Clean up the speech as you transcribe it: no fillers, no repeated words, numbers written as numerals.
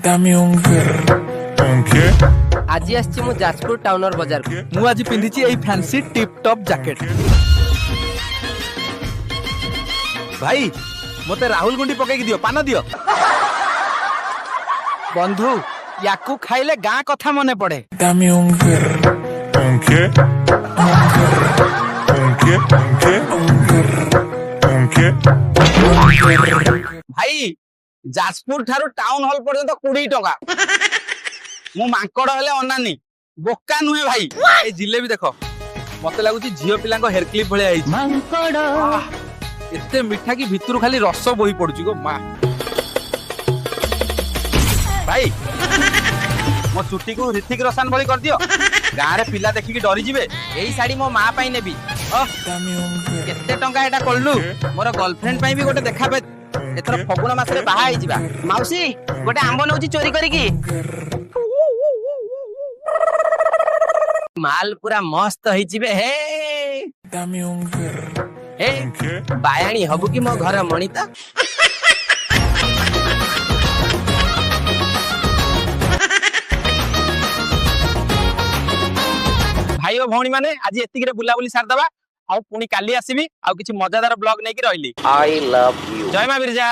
Dame un qué? आज आछि मु जाजपुर टाउनर बाजार को मु आज पिंधिची एई फैंसी टिप टॉप जैकेट। भाई मते राहुल गुंडी पके दियो, पान दियो। बंधु याकू खाइले गाँ कथा मने पड़े। Dame un qué? भाई जाजपुर ठारू टाउन हॉल पर्यंत 20 टका। मु मांकड़ हेले अनानी बोका नुहे भाई। ए जिलेबी देखो मते लागुची झियो पिलांको हेयर क्लिप भले आइची। मांकड़ एते मिठा की भितरु खाली रस बोही पड़ुची गो मा। भाई मो चुट्टी को ऋतिक रोशन भली कर दियो। गाँ रे पिला देखि की डरी जिवे। एई साड़ी मो मां पाई नेबी। केते टंका एटा कोल्लू मोर गर्लफ्रेंड पाई भी गोटे देखा पे एथर फगुण मासरे बाहा आइ जिबा। माउसी गोटे आंब नउची चोरी करी की माल पूरा मस्त होई जिबे हे। Dame un हे बायाणी हबु की मो घर मणिता। भाई और भौणी माने आज एतिकी रे बुला बुली सार दबा। आउ पुणी काली आसीबी आउ किछि मजादार ब्लॉग नै कि रहली। I love you. जय मां बिरजा।